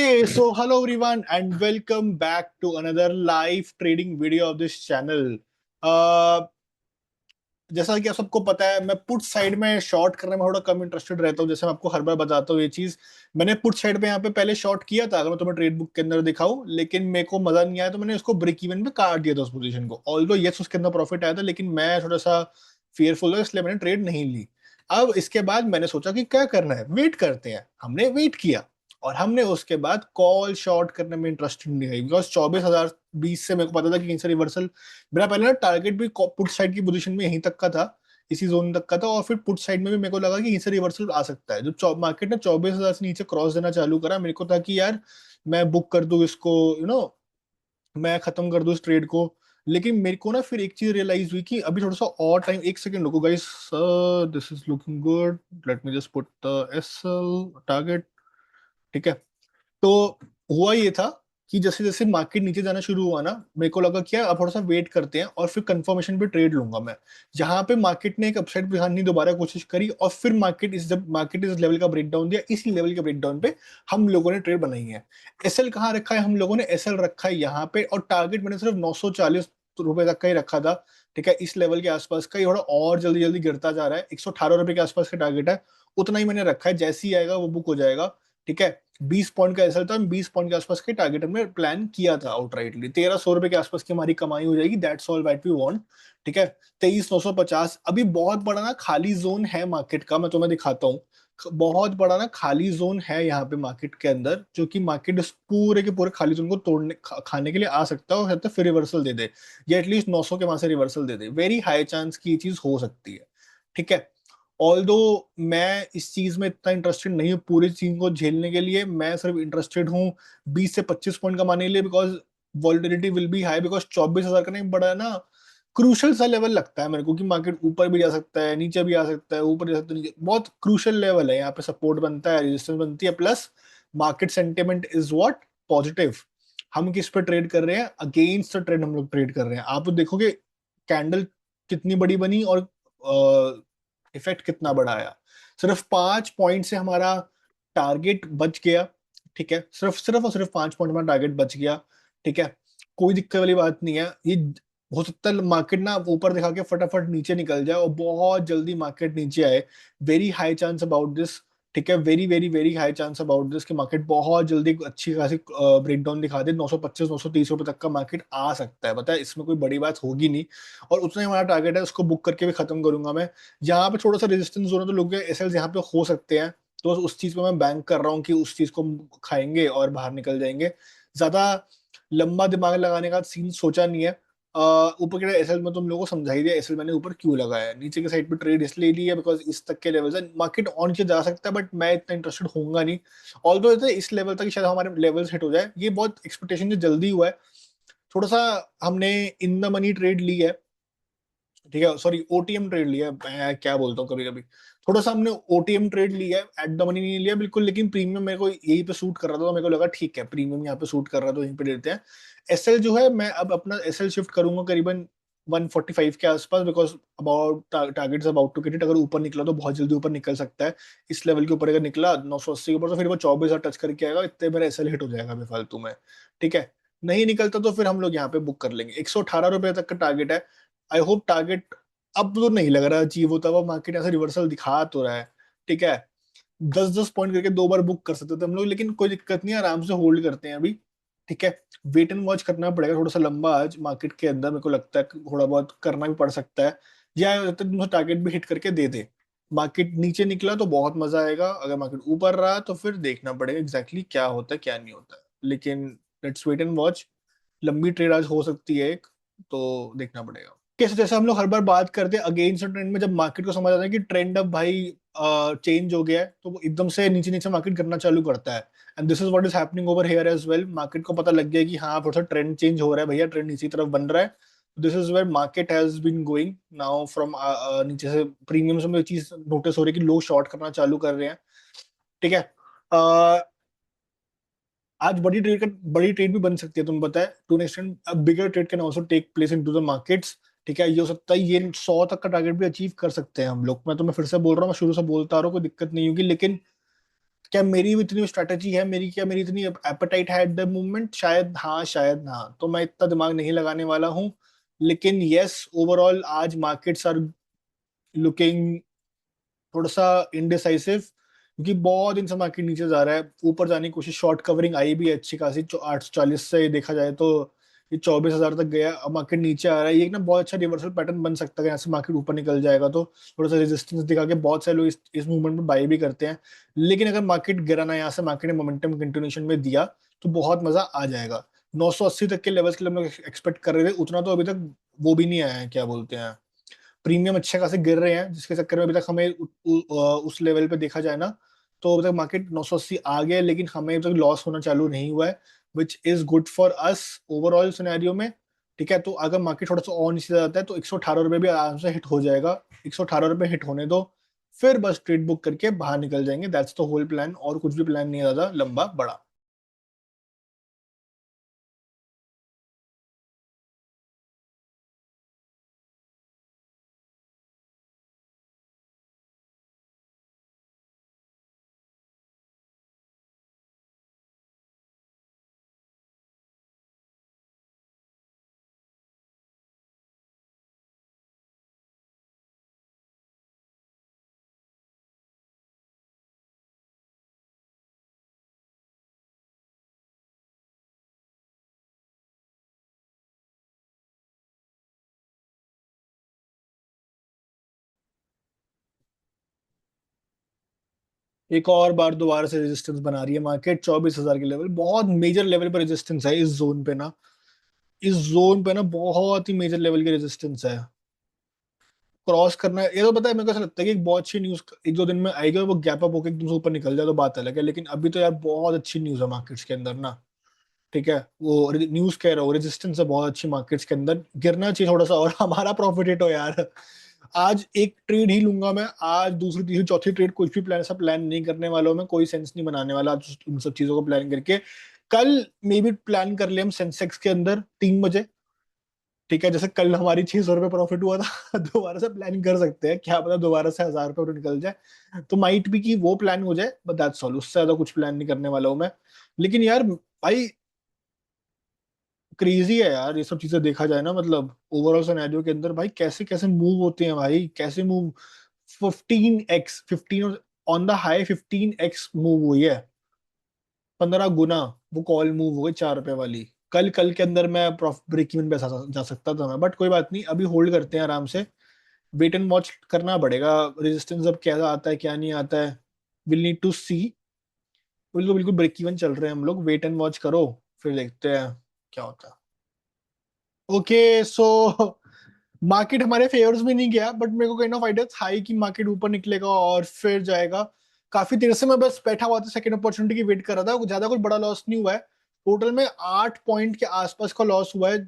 Hey, so hello everyone and welcome back to another live trading video of this channel. Uh, जैसा कि आप सबको पता है मैं पुट साइड में शॉर्ट करने में थोड़ा कम इंटरेस्टेड रहता हूँ। जैसे मैं आपको हर बार बताता हूँ ये चीज, मैंने पुट साइड पे यहाँ पे पहले शॉर्ट किया था, अगर मैं तुम्हें ट्रेड बुक के अंदर दिखाऊं, लेकिन मेरे को मजा नहीं आया तो मैंने उसको ब्रेक इवन पे काट दिया था उस पोजीशन को। ऑल्दो यस उसके अंदर प्रॉफिट आया था, लेकिन मैं थोड़ा सा फियरफुल था इसलिए मैंने ट्रेड नहीं ली। अब इसके बाद मैंने सोचा कि क्या करना है, वेट करते हैं। हमने वेट किया और हमने उसके बाद कॉल शॉर्ट करने में इंटरेस्टेड नहीं रही, बिकॉज 24,020 से मेरे को पता था कि कहीं से रिवर्सल। मेरा पहले ना टारगेट भी पुट साइड की पोजीशन में यहीं तक का था, इसी जोन तक का था, और फिर पुट साइड में भी मेरे को लगा कि यहीं से रिवर्सल आ सकता है। जब मार्केट ने 24,000 से नीचे क्रॉस देना चालू करा, मेरे को था कि यार मैं बुक कर दूं इसको, मैं खत्म कर दूं इस ट्रेड को। लेकिन मेरे को ना फिर एक चीज रियलाइज हुई कि अभी थोड़ा सा और टाइम, एक सेकंड रुको guys, this is looking good, let me just put the SL target. ठीक है, तो हुआ ये था कि जैसे जैसे मार्केट नीचे जाना शुरू हुआ ना, मेरे को लगा कि यार अब थोड़ा सा वेट करते हैं और फिर कंफर्मेशन पे ट्रेड लूंगा मैं। जहां पे मार्केट ने एक अपसाइड दिखाने की दोबारा कोशिश करी और फिर जब मार्केट इस लेवल का ब्रेकडाउन दिया, इसी लेवल के ब्रेकडाउन पे हम लोगों ने ट्रेड बनाई है। एसएल कहाँ रखा है हम लोगों ने? एसएल रखा है यहाँ पे, और टारगेट मैंने सिर्फ 940 रुपए तक का ही रखा था। ठीक है, इस लेवल के आसपास का, ये थोड़ा और जल्दी जल्दी गिरता जा रहा है, 118 रुपए के आसपास का टारगेट है। उतना ही मैंने रखा है, जैसे ही आएगा वो बुक हो जाएगा। ठीक है, 20 पॉइंट का ऐसा था, 20 पॉइंट के आसपास के टारगेट हमने प्लान किया था आउटराइटली। 1300 रुपए के आसपास की हमारी कमाई हो जाएगी, that's all what we want. ठीक है, 23,950 अभी बहुत बड़ा ना खाली जोन है मार्केट का, मैं तुम्हें दिखाता हूँ। बहुत बड़ा ना खाली जोन है यहाँ पे मार्केट के अंदर, जो कि मार्केट इस पूरे के पूरे खाली जोन को खाने के लिए आ सकता है, और सकता है फिर रिवर्सल दे दे, या एटलीस्ट 900 के वहां से रिवर्सल दे दे। वेरी हाई चांस की ये चीज हो सकती है। ठीक है, ऑल्दो मैं इस चीज में इतना इंटरेस्टेड नहीं हूँ पूरी चीज को झेलने के लिए, मैं सिर्फ इंटरेस्टेड हूँ 20 से 25 पॉइंट कमाने के लिए, because volatility will be high. Because 24,000 का नहीं बड़ा ना क्रूशल सा लेवल लगता है मेरे को, कि मार्केट ऊपर भी जा सकता है, नीचे भी आ सकता है, ऊपर जा सकता है, नीचे, बहुत क्रूशल लेवल है यहाँ पे। सपोर्ट बनता है, रेजिस्टेंस बनती है, plus market sentiment is what positive. हम किस पे ट्रेड कर रहे हैं? अगेंस्ट द ट्रेंड हम लोग ट्रेड कर रहे हैं। आप तो देखोगे कैंडल कितनी बड़ी बनी और इफेक्ट कितना बड़ा आया। सिर्फ 5 पॉइंट से हमारा टारगेट बच गया। ठीक है, सिर्फ और सिर्फ 5 पॉइंट हमारा टारगेट बच गया। ठीक है, कोई दिक्कत वाली बात नहीं है। ये हो सकता है मार्केट ना ऊपर दिखा के फटाफट नीचे निकल जाए और बहुत जल्दी मार्केट नीचे आए। Very high chance about this. ठीक है, very very very high chance about this कि मार्केट बहुत जल्दी अच्छी खासी ब्रेकडाउन दिखा दे। 925 930 रुपए तक का मार्केट आ सकता है, पता है, इसमें कोई बड़ी बात होगी नहीं। और उतना ही हमारा टारगेट है, उसको बुक करके भी खत्म करूंगा मैं। यहाँ पे थोड़ा सा रेजिस्टेंस जोन है, तो लोग एसएल यहाँ पे हो सकते हैं, तो उस चीज पे मैं बैंक कर रहा हूँ कि उस चीज को खाएंगे और बाहर निकल जाएंगे। ज्यादा लंबा दिमाग लगाने का सीन सोचा नहीं है। ऊपर के एसएल में तुम लोगों को समझा ही दिया, एसएल मैंने ऊपर क्यों लगाया है। नीचे के साइड पे ट्रेड इसलिए ली है बिकॉज इस तक के लेवल से मार्केट और नीचे जा सकता है, बट मैं इतना इंटरेस्टेड होऊंगा नहीं। ऑल्दो इस लेवल तक शायद हमारे लेवल्स हिट हो जाए, ये बहुत एक्सपेक्टेशन से जल्दी हुआ है। थोड़ा सा हमने इन द मनी ट्रेड ली है। ठीक है, सॉरी ओटीएम ट्रेड लिया है, मैं क्या बोलता हूँ कभी कभी। थोड़ा सा हमने ओटीएम ट्रेड लिया है, एट द मनी नहीं लिया बिल्कुल, लेकिन प्रीमियम मेरे को यही पे सूट कर रहा था, तो मेरे को लगा ठीक है प्रीमियम यहाँ पे सूट कर रहा था, तो यहीं पे लेते हैं। एसएल जो है, मैं अब अपना एसएल शिफ्ट करूंगा करीबन 145 के आसपास, because about target about to get it. अगर ऊपर निकला तो बहुत जल्दी ऊपर निकल सकता है। इस लेवल के ऊपर अगर निकला 980 के ऊपर, तो फिर वो 24,000 टच करके आएगा, इतने मेरा एसएल हिट हो जाएगा बेफालतू में। ठीक है, नहीं निकलता तो फिर हम लोग यहाँ पे बुक कर लेंगे। 118 रुपए तक का टारगेट है। आई होप टारगेट अब तो नहीं लग रहा अचीव होता हुआ, मार्केट ऐसा रिवर्सल दिखा तो रहा है। ठीक है, 10-10 पॉइंट करके 2 बार बुक कर सकते थे हम लोग, लेकिन कोई दिक्कत नहीं है, आराम से होल्ड करते हैं अभी। ठीक है, वेट एंड वॉच करना पड़ेगा थोड़ा सा लंबा आज मार्केट के अंदर, मेरे को लगता है कि थोड़ा बहुत करना भी पड़ सकता है। या तुम टारगेट भी हिट करके दे दे। मार्केट नीचे निकला तो बहुत मजा आएगा, अगर मार्केट ऊपर रहा तो फिर देखना पड़ेगा एग्जैक्टली क्या होता है क्या नहीं होता है, लेकिन लेट्स वेट एंड वॉच। लंबी ट्रेड आज हो सकती है एक, तो देखना पड़ेगा। कैसे जैसे हम लोग हर बार बात करते हैं अगेंस्ट ट्रेंड में, जब मार्केट को समझ आता है कि ट्रेंड अब भाई चेंज हो गया है, तो वो एकदम से नीचे नीचे मार्केट करना चालू करता है। And this is what is happening over here as well. Market को पता लग गया कि हाँ थोड़ा सा ट्रेंड चेंज हो रहा है भैया, ट्रेंड नीचे की तरफ बन रहा है। This is where market has been going now from नीचे से। प्रीमियम्स में ये चीज नोटिस हो रही है कि लोग शॉर्ट करना चालू कर रहे हैं। ठीक है, आज बड़ी ट्रेड भी बन सकती है, तुम्हें पता है, to an extent bigger trade can also take place in to the markets. ठीक है, ये हो सकता है ये 100 तक का टारगेट भी अचीव कर सकते हैं हम लोग। मैं तुम्हें फिर से बोल रहा हूँ, मैं शुरू से बोलता आ रहा हूँ, कोई दिक्कत नहीं होगी, लेकिन क्या मेरी भी इतनी स्ट्रेटेजी है, मेरी इतनी एपेटाइट है एट द मोमेंट? शायद हाँ, शायद ना, तो मैं इतना दिमाग नहीं लगाने वाला हूँ। लेकिन यस, ओवरऑल आज मार्केट्स आर लुकिंग थोड़ा सा इनडिसाइसिव, क्योंकि बहुत दिन से मार्केट नीचे जा रहा है। ऊपर जाने की कोशिश, शॉर्ट कवरिंग आई भी है अच्छी खासी, 840 से देखा जाए तो ये 24,000 तक गया। अब मार्केट नीचे आ रहा है, ये एक ना बहुत अच्छा रिवर्सल पैटर्न बन सकता है। यहाँ से मार्केट ऊपर निकल जाएगा तो थोड़ा सा रेजिस्टेंस दिखा के बहुत सारे लोग इस मूवमेंट में बाई भी करते हैं। लेकिन अगर मार्केट गिरा ना, यहाँ से मार्केट ने मोमेंटम कंटिन्यूएशन में दिया तो बहुत मजा आ जाएगा। 980 तक के लेवल्स के लिए हम लोग एक्सपेक्ट कर रहे थे, उतना तो अभी तक वो भी नहीं आया है, क्या बोलते हैं, प्रीमियम अच्छे खासे गिर रहे हैं, जिसके चक्कर में अभी तक हमें उस लेवल पे देखा जाए ना, तो अभी तक मार्केट 980 आ गया है, लेकिन हमें अभी तक लॉस होना चालू नहीं हुआ है, which is good for us overall scenario में। ठीक है, तो अगर मार्केट थोड़ा सा और नीचे जाता है तो 118 रुपये भी आराम से हिट हो जाएगा। 118 रुपये हिट होने दो, फिर बस ट्रेड बुक करके बाहर निकल जाएंगे। दैट्स द होल प्लान, और कुछ भी प्लान नहीं है ज्यादा लंबा बड़ा। एक और बार दोबारा से रेजिस्टेंस बना रही है मार्केट, 24,000 के लेवल, बहुत मेजर लेवल पर रेजिस्टेंस है इस जोन पे ना। इस जोन पे ना बहुत ही मेजर लेवल की रेजिस्टेंस है, क्रॉस करना है। ये तो पता है, मेरे को ऐसा लगता है कि एक बहुत अच्छी न्यूज एक दो दिन में आएगी और वो गैप अप होकर एकदम से ऊपर निकल जाए तो बात अलग है, लेकिन अभी तो यार बहुत अच्छी न्यूज है मार्केट्स के अंदर ना। ठीक है, वो न्यूज कह रहा हूँ, रेजिस्टेंस है बहुत अच्छी मार्केट्स के अंदर, गिरना चाहिए थोड़ा सा और हमारा प्रॉफिट हिट हो यार। आज एक ट्रेड ही लूंगा मैं, आज दूसरी तीसरी चौथी ट्रेड कुछ भी प्लान, ऐसा प्लान नहीं करने वाला हूँ मैं, कोई सेंस नहीं बनाने वाला आज इन सब चीजों को प्लान करके। कल मे भी प्लान कर ले हम सेंसेक्स के अंदर 3 बजे। ठीक है, जैसे कल हमारी 600 रुपये प्रॉफिट हुआ था, दोबारा से प्लान कर सकते हैं, क्या पता दोबारा से 1,000 रुपये निकल जाए, तो माइट भी कि वो प्लान हो जाए, बट दैट्स ऑल, उससे ज्यादा कुछ प्लान नहीं करने वाला हूँ मैं। लेकिन यार भाई, क्रेजी है यार ये सब चीजें देखा जाए ना, मतलब ओवरऑल सिनेरियो के अंदर भाई कैसे कैसे मूव होते हैं भाई, कैसे move. 15x, 15 on the high, 15x move हुई है, 15 गुना। वो कॉल मूव हो गई 4 रुपए वाली। कल कल के अंदर मैं प्रॉफिट ब्रेक इवन पे जा सकता था मैं, बट कोई बात नहीं, अभी होल्ड करते हैं आराम से। वेट एंड वॉच करना पड़ेगा, रेजिस्टेंस अब क्या आता है क्या नहीं आता है, विल नीड टू सी। बिल्कुल बिल्कुल ब्रेक इवन चल रहे हैं हम लोग, वेट एंड वॉच करो, फिर देखते हैं क्या होता है। ओके सो मार्केट हमारे फेवर्स में नहीं गया, बट मेरे को काइंड ऑफ आइडिया था ही कि मार्केट ऊपर निकलेगा और फिर जाएगा। काफी देर से मैं बस बैठा हुआ था, सेकंड अपॉर्चुनिटी की वेट कर रहा था। ज्यादा कुछ बड़ा लॉस नहीं हुआ है, टोटल में 8 पॉइंट के आसपास का लॉस हुआ है।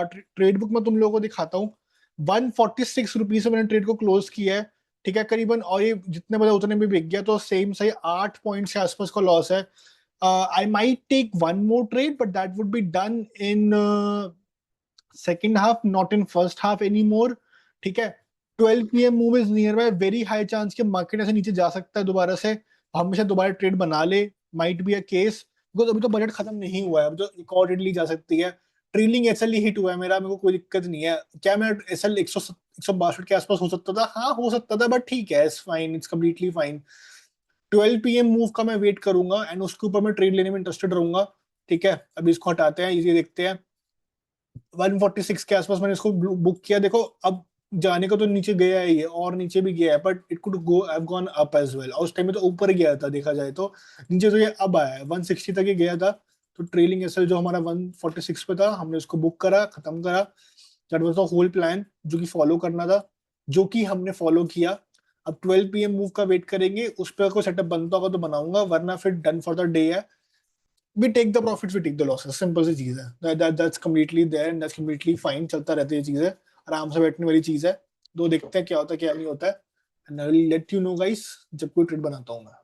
ट्रेड बुक में तुम लोगों को दिखाता हूँ, 146 रुपीज से मैंने ट्रेड को क्लोज किया है। ठीक है करीबन, और ये जितने बजे उतने में बिक गया, तो सेम सही 8 पॉइंट के आसपास का लॉस है। I might take one more trade, but that would be done in second half, not in first half any more. ठीक है, 12 PM move is nearby, very high chance कि market ऐसे नीचे जा सकता है दोबारा से, हमेशा दोबारा ट्रेड बना ले, might be a case, because अभी तो बजट खत्म नहीं हुआ है, अभी तो एक और ली जा सकती है। ट्रेलिंग एसएल ही हिट हुआ है मेरा, मेरे को कोई दिक्कत नहीं है। क्या मैं एसएल 162 के आसपास हो सकता था? हाँ हो सकता था, बट ठीक है, it's fine, it's completely fine. 12 PM move का मैं वेट करूंगा एंड उसके ऊपर मैं ट्रेड लेने में इंटरेस्टेड रहूंगा। ठीक है, अभी इसको हटाते हैं, ये देखते हैं। 146 के आसपास मैंने इसको बुक किया, देखो अब जाने को तो नीचे गया ही है और नीचे भी गया है, but it could go have gone up as well, और उस टाइम में तो ऊपर ही गया था देखा जाए तो। नीचे तो ये अब आया है, 160 तक ही गया था। तो ट्रेलिंग एसएल जो हमारा 146 पे था, हमने उसको बुक करा, खत्म करा। That was the whole plan जो कि फॉलो करना था, जो कि हमने फॉलो किया। अब 12 PM मूव का वेट करेंगे, उस पर कोई सेटअप बनता होगा तो बनाऊंगा, वरना फिर डन फॉर द डे है। We take the profits, we take the losses, simple सी चीज है। That's completely there and that's completely fine, चलता रहती है चीजें, आराम से बैठने वाली चीज है। दो देखते हैं क्या होता है क्या नहीं होता है, and I will let you know guys जब कोई ट्रेड बनाता हूँ मैं।